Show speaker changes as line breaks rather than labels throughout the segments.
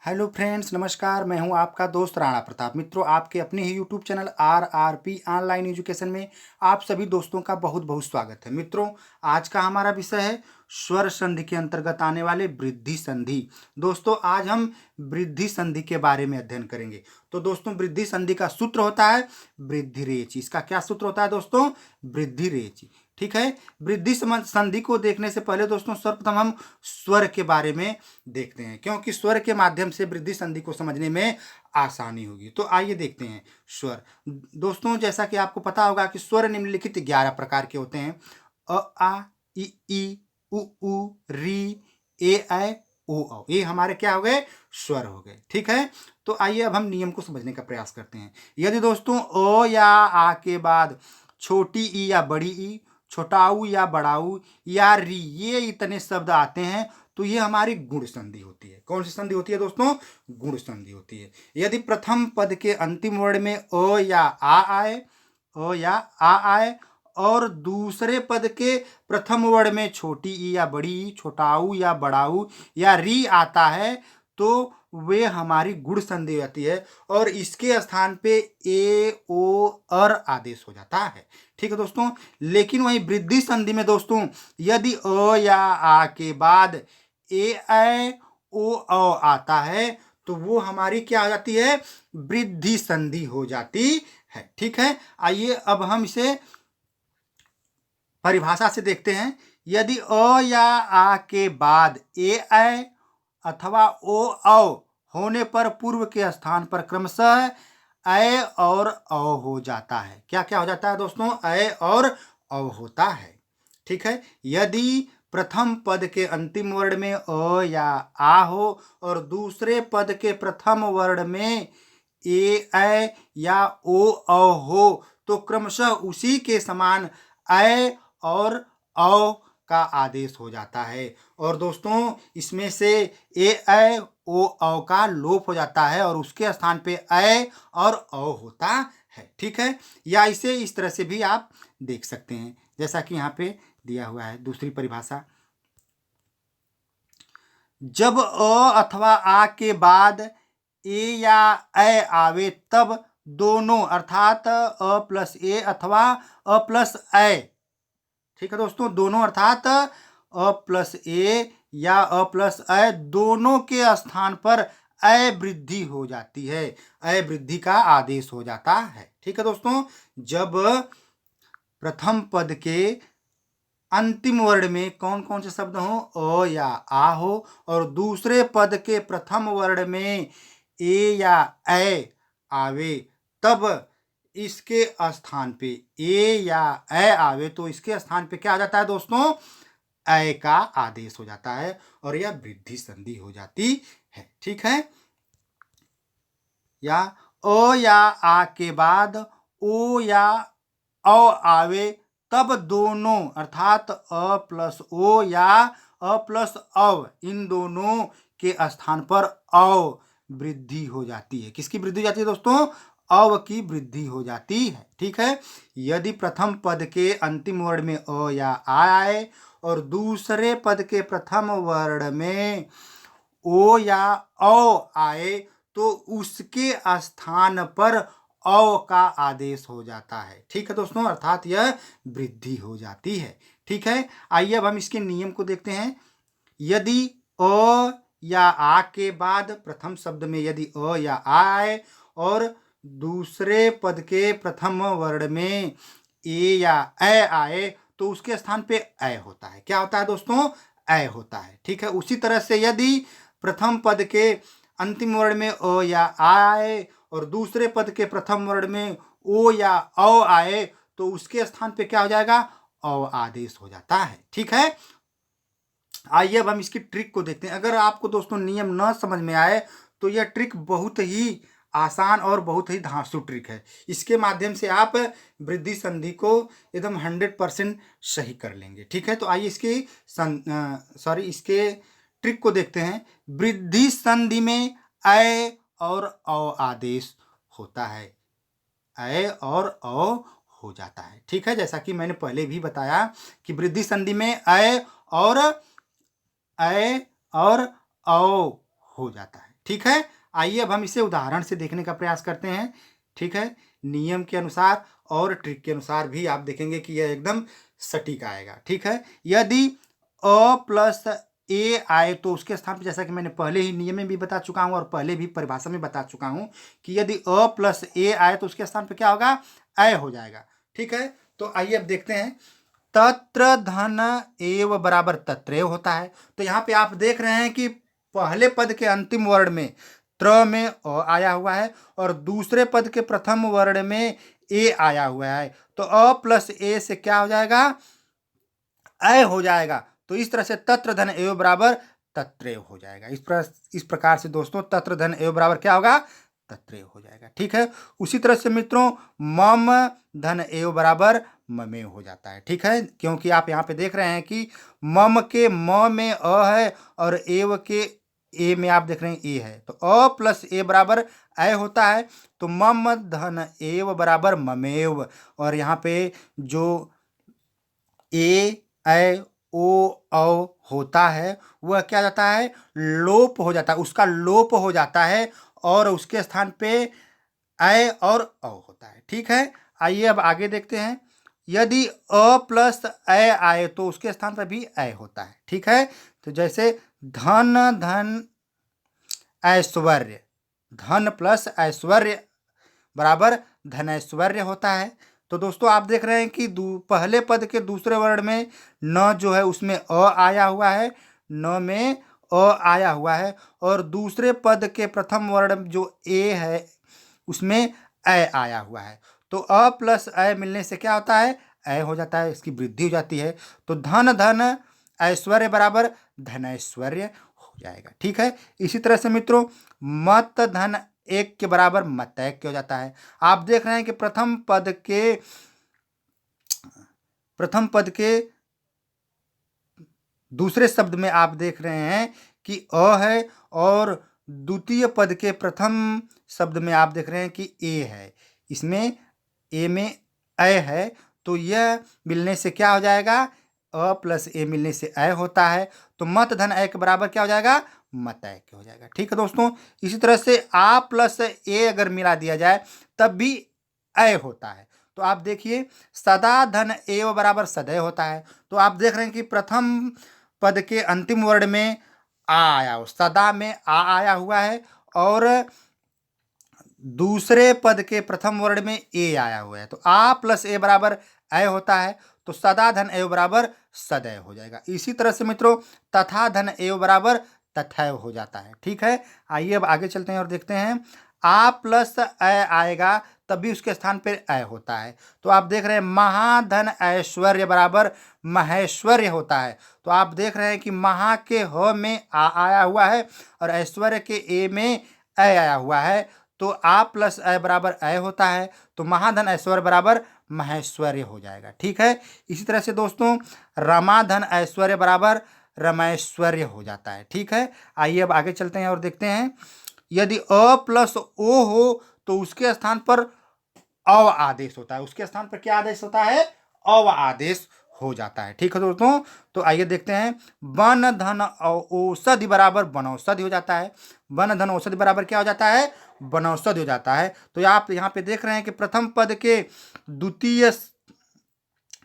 Hello friends, नमस्कार। मैं हूं आपका दोस्त राणा प्रताप। मित्रों, आपके अपने ही YouTube channel RRP online education में आप सभी दोस्तों का बहुत बहुत स्वागत है। मित्रों, आज का हमारा विषय है स्वर संधि के अंतर्गत आने वाले वृद्धि संधि। दोस्तों, आज हम वृद्धि संधि के बारे में अध्ययन करेंगे। तो दोस्तों, वृद्धि संधि का सूत्र होता है वृद्धि रेचि। इसका क्या सूत्र होता है दोस्तों? वृद्धि रेचि। ठीक है। वृद्धि संधि को देखने से पहले दोस्तों सर्वप्रथम हम स्वर के बारे में देखते हैं, क्योंकि स्वर के माध्यम से वृद्धि संधि को समझने में आसानी होगी। तो आइए देखते हैं स्वर। दोस्तों, जैसा कि आपको पता होगा कि स्वर निम्नलिखित 11 प्रकार के होते हैं। अ, आ, ई, उ, री, ए, ऐ, ओ, औ। ये हमारे क्या हो गए? स्वर हो गए। ठीक है। तो आइए अब हम नियम को समझने का प्रयास करते हैं। यदि दोस्तों अ या आ के बाद छोटी ई या बड़ी ई, छोटाऊ या बड़ाऊ या री, ये इतने शब्द आते हैं तो ये हमारी गुण संधि होती है। कौन सी संधि होती है दोस्तों? गुण संधि होती है। यदि प्रथम पद के अंतिम वर्ण में अ या आ आए और दूसरे पद के प्रथम वर्ण में छोटी ई या बड़ी ई, छोटाऊ या बड़ाऊ या री आता है तो वे हमारी गुण संधि आती है और इसके स्थान पे ए ओ अर आदेश हो जाता है। ठीक है दोस्तों। लेकिन वही वृद्धि संधि में दोस्तों यदि अ या आ के बाद ए ऐ ओ औ आता है तो वो हमारी क्या हो जाती है? वृद्धि संधि हो जाती है। ठीक है। आइए अब हम इसे परिभाषा से देखते हैं। यदि अ या आ के बाद ए ऐ अथवा ओ औ होने पर पूर्व के स्थान पर क्रमशः ऐ और औ हो जाता है। क्या क्या हो जाता है दोस्तों? ऐ और औ होता है। ठीक है। यदि प्रथम पद के अंतिम वर्ण में अ या आ हो और दूसरे पद के प्रथम वर्ण में ए ऐ या ओ औ हो तो क्रमशः उसी के समान ऐ और औ का आदेश हो जाता है। और दोस्तों इसमें से ए ऐ ओ औ का लोप हो जाता है और उसके स्थान पे ऐ और औ होता है। ठीक है। या इसे इस तरह से भी आप देख सकते हैं, जैसा कि यहाँ पे दिया हुआ है दूसरी परिभाषा। जब अ अथवा आ के बाद ए या ऐ आवे तब दोनों अर्थात अ प्लस ए अथवा अ प्लस ऐ, ठीक है दोस्तों, दोनों अर्थात अ प्लस ए या अ प्लस ऐ दोनों के स्थान पर ऐ वृद्धि हो जाती है। ऐ वृद्धि का आदेश हो जाता है। ठीक है दोस्तों। जब प्रथम पद के अंतिम वर्ण में कौन कौन से शब्द हो? अ या आ हो और दूसरे पद के प्रथम वर्ण में ए या ऐ आवे तब इसके स्थान पे ए या ऐ आवे तो इसके स्थान पे क्या आ जाता है दोस्तों? ऐ का आदेश हो जाता है और यह वृद्धि संधि हो जाती है। ठीक है। या अ या आ के बाद ओ या औ आवे तब दोनों अर्थात अ प्लस ओ या अ प्लस औ इन दोनों के स्थान पर औ वृद्धि हो जाती है। किसकी वृद्धि हो जाती है दोस्तों? अव की वृद्धि हो जाती है। ठीक है। यदि प्रथम पद के अंतिम वर्ण में अ या आ आए और दूसरे पद के प्रथम वर्ण में ओ या औ आए तो उसके स्थान पर औ का आदेश हो जाता है। ठीक है दोस्तों, अर्थात यह वृद्धि हो जाती है। ठीक है। आइए अब हम इसके नियम को देखते हैं। यदि अ या आ के बाद प्रथम शब्द में यदि अ या आ आए और दूसरे पद के प्रथम वर्ण में ए या ऐ आए तो उसके स्थान पे ऐ होता है। क्या होता है दोस्तों? ऐ होता है। ठीक है। उसी तरह से यदि प्रथम पद के अंतिम वर्ण में अ या आ आए और दूसरे पद के प्रथम वर्ण में ओ या औ आए तो उसके स्थान पे क्या हो जाएगा? औ आदेश हो जाता है। ठीक है। आइए अब हम इसकी ट्रिक को देखते हैं। अगर आपको दोस्तों नियम न समझ में आए तो यह ट्रिक बहुत ही आसान और बहुत ही धांसू ट्रिक है। इसके माध्यम से आप वृद्धि संधि को एकदम 100% सही कर लेंगे। ठीक है। तो आइए इसके ट्रिक को देखते हैं। वृद्धि संधि में ऐ और औ आदेश होता है। ऐ और औ हो जाता है। ठीक है। जैसा कि मैंने पहले भी बताया कि वृद्धि संधि में ऐ और औ हो जाता है। ठीक है, आइए अब हम इसे उदाहरण से देखने का प्रयास करते हैं। ठीक है, नियम के अनुसार और ट्रिक के अनुसार भी आप देखेंगे कि यह एकदम सटीक आएगा। ठीक है, यदि अ प्लस ए आए तो उसके स्थान पर, जैसा कि मैंने पहले ही नियम में भी बता चुका हूं और पहले भी परिभाषा में बता चुका हूं कि यदि अ प्लस ए आए तो उसके स्थान पर क्या होगा, अ हो जाएगा। ठीक है, तो आइए अब देखते हैं। तत्र धन एव बराबर तत्रैव होता है। तो यहाँ पे आप देख रहे हैं कि पहले पद के अंतिम वर्ण में त्र में अ आया हुआ है और दूसरे पद के प्रथम वर्ण में ए आया हुआ है। तो अ प्लस ए से क्या हो जाएगा, अ हो जाएगा। तो इस तरह से तत्र धन एव बराबर तत्रैव हो जाएगा। इस प्रकार से दोस्तों तत्र धन एव बराबर क्या होगा, तत्रैव हो जाएगा। ठीक है, उसी तरह से मित्रों मम धन एव बराबर ममेव हो जाता है। ठीक है, क्योंकि आप यहाँ पे देख रहे हैं कि मम के म में अ है और एव के ए में आप देख रहे हैं ए है। तो अ प्लस ए बराबर अ होता है। तो मम धन एव बराबर ममेव, और यहाँ पे जो ए ऐ ओ औ होता है वह क्या जाता है, लोप हो जाता है, उसका लोप हो जाता है और उसके स्थान पे ऐ और औ होता है। ठीक है, आइए अब आगे देखते हैं। यदि अ प्लस ऐ आए तो उसके स्थान पर भी ऐ होता है। ठीक है, तो जैसे धन धन ऐश्वर्य, धन प्लस ऐश्वर्य बराबर धनैश्वर्य होता है। तो दोस्तों आप देख रहे हैं कि पहले पद के दूसरे वर्ण में न जो है उसमें अ आया हुआ है, न में अ आया हुआ है, और दूसरे पद के प्रथम वर्ण जो ए है उसमें अ आया हुआ है। तो अ प्लस अ मिलने से क्या होता है, अ हो जाता है, इसकी वृद्धि हो जाती है। तो धन धन ऐश्वर्य बराबर धनैश्वर्य हो जाएगा। ठीक है, इसी तरह से मित्रों मत धन एक के बराबर मत एक हो जाता है। आप देख रहे हैं कि प्रथम पद के दूसरे शब्द में आप देख रहे हैं कि अ है और द्वितीय पद के प्रथम शब्द में आप देख रहे हैं कि ए है। इसमें ए में अ है, तो यह मिलने से क्या हो जाएगा, अ प्लस ए मिलने से अ होता है। तो मत धन अ के बराबर क्या हो जाएगा, मत अ के हो जाएगा। ठीक है दोस्तों, इसी तरह से आ प्लस ए अगर मिला दिया जाए तब भी अ होता है। तो आप देखिए सदा धन एव बराबर सदैव होता है। तो आप देख रहे हैं कि प्रथम पद के अंतिम वर्ण में आ आया हो, सदा में आ आया हुआ है, और दूसरे पद के प्रथम वर्ण में ए आया हुआ है। तो आ प्लस ए बराबर अ होता है। तो सदा धन एव बराबर सदैव हो जाएगा। इसी तरह से मित्रों तथा धन एव बराबर तथैव हो जाता है। ठीक है, आइए अब आगे चलते हैं और देखते हैं। आ प्लस अ आएगा तब भी उसके स्थान पर अ होता है। तो आप देख रहे हैं महाधन ऐश्वर्य बराबर महेश्वर्य होता है। तो आप देख रहे हैं कि महा के ह में आ आया हुआ है और ऐश्वर्य के ए में अ आया हुआ है। तो आ प्लस अ बराबर अ होता है। तो महाधन ऐश्वर्य बराबर महेश्वर्य हो जाएगा। ठीक है, इसी तरह से दोस्तों रमाधन ऐश्वर्य बराबर रमैश्वर्य हो जाता है। ठीक है, आइए अब आगे चलते हैं और देखते हैं। यदि अ प्लस ओ हो तो उसके स्थान पर अव आदेश होता है। उसके स्थान पर क्या आदेश होता है, अव आदेश हो जाता है। ठीक है दोस्तों, तो आइए देखते हैं। वन धन औषधि बराबर वनौषधि हो जाता है। वन धन औषधि बराबर क्या हो जाता है, वनौषधि हो जाता है। तो आप यहाँ पे देख रहे हैं कि प्रथम पद के द्वितीय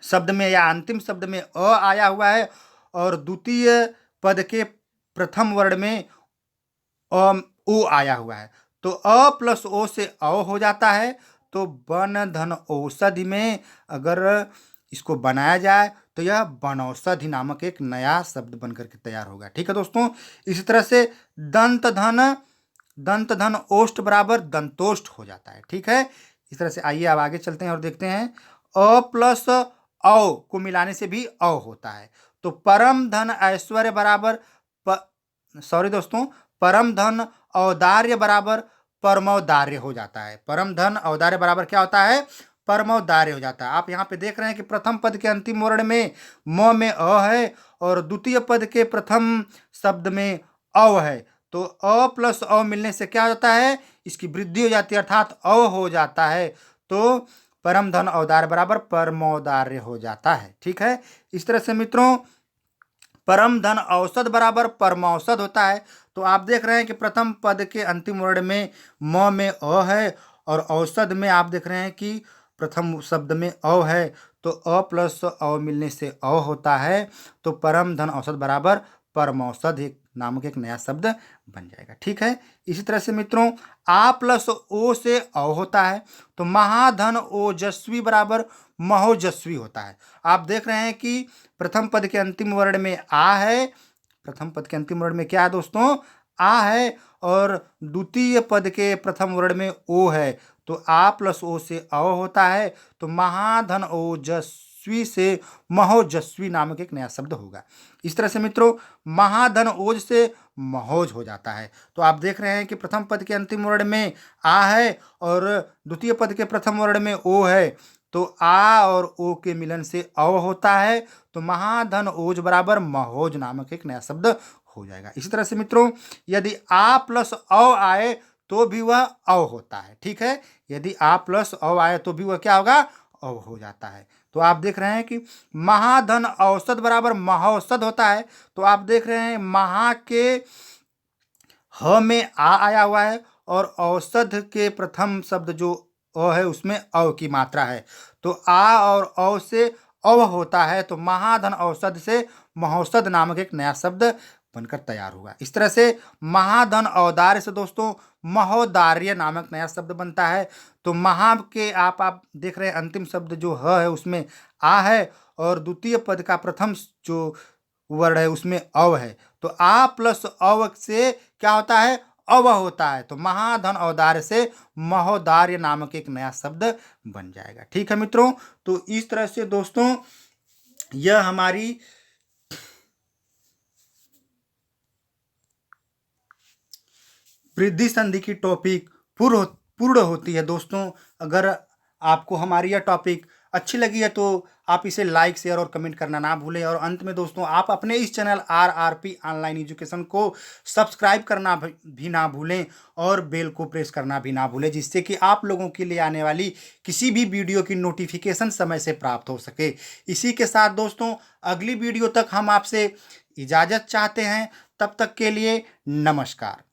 शब्द में या अंतिम शब्द में अ आया हुआ है और द्वितीय पद के प्रथम वर्ण में ओ आया हुआ है। तो अ प्लस ओ से अ हो जाता है। तो वन धन औषधि में अगर इसको बनाया जाए तो यह वनौषधि नामक एक नया शब्द बनकर के तैयार होगा। ठीक है दोस्तों, इसी तरह से दंत धन ओष्ठ बराबर दंतोष्ठ हो जाता है। ठीक है, इस तरह से आइए अब आगे चलते हैं और देखते हैं। अ प्लस औ को मिलाने से भी अ होता है। तो परम धन ऐश्वर्य बराबर सॉरी दोस्तों, परम धन औदार्य बराबर परमौदार्य हो जाता है। परम धन औदार्य बराबर क्या होता है, परमौदार्य हो जाता है। आप यहाँ पे देख रहे हैं कि प्रथम पद के अंतिम वर्ण में म में अ है और द्वितीय पद के प्रथम शब्द में अव है। तो अ प्लस अ मिलने से क्या होता है, इसकी वृद्धि हो जाती है, अर्थात अ हो जाता है। तो परम धन औदार्य बराबर परमौदार्य हो जाता है। ठीक है, इस तरह से मित्रों परम धन औषध बराबर परमौषध होता है। तो आप देख रहे हैं कि प्रथम पद के अंतिम वर्ण में म में अ है और औसत में आप देख रहे हैं कि प्रथम शब्द में अ है, तो अ प्लस अ मिलने से अ होता है, तो परम धन औसत बराबर परम औसत एक नामक एक नया शब्द बन जाएगा। ठीक है, इसी तरह से मित्रों आ प्लस ओ से अ होता है, तो महाधन ओजस्वी बराबर महोजस्वी होता है। आप देख रहे हैं कि प्रथम पद के अंतिम वर्ण में आ है, प्रथम पद के अंतिम वर्ण में क्या है दोस्तों, आ है, और द्वितीय पद के प्रथम वर्ण में ओ है, तो आ प्लस ओ से अ होता है, तो महाधन ओजस्वी से महोजस्वी नामक एक नया शब्द होगा। इस तरह से मित्रों महाधन ओज से महोज हो जाता है। तो आप देख रहे हैं कि प्रथम पद के अंतिम वर्ण में आ है और द्वितीय पद के प्रथम वर्ण में ओ है, तो आ और ओ के मिलन से अ होता है, तो महाधन ओज बराबर महोज नामक एक नया शब्द हो जाएगा। इसी तरह से मित्रों यदि आ प्लस अ आए तो भी वह अ होता है। ठीक है, यदि आ प्लस अ आए तो भी वह क्या होगा, अ हो जाता है। तो आप देख रहे हैं कि महाधन औसत बराबर महौसत होता है, तो आप देख रहे हैं महा के ह में आ आया हुआ है और औसत के प्रथम शब्द जो अ है उसमें अ की मात्रा है, तो आ और अ से अव होता है, तो महाधन औसत से महौसत नामक एक नया शब्द बनकर तैयार हुआ। इस तरह से महाधन औदार्य से दोस्तों महोदार्य नामक नया शब्द बनता है। तो महा के आप देख रहे हैं अंतिम शब्द जो ह है उसमें आ है और द्वितीय पद का प्रथम जो वर्ण है उसमें अव है, तो आ प्लस अव से क्या होता है, अव होता है, तो महाधन औदार्य से महोदार्य नामक एक नया शब्द बन जाएगा। ठीक है मित्रों, तो इस तरह से दोस्तों यह हमारी वृद्धि संधि की टॉपिक पूर्ण होती है। दोस्तों अगर आपको हमारी यह टॉपिक अच्छी लगी है तो आप इसे लाइक शेयर और कमेंट करना ना भूलें, और अंत में दोस्तों आप अपने इस चैनल RRP ऑनलाइन एजुकेशन को सब्सक्राइब करना भी ना भूलें और बेल को प्रेस करना भी ना भूलें, जिससे कि आप लोगों के लिए आने वाली किसी भी वीडियो की नोटिफिकेशन समय से प्राप्त हो सके। इसी के साथ दोस्तों अगली वीडियो तक हम आपसे इजाज़त चाहते हैं, तब तक के लिए नमस्कार।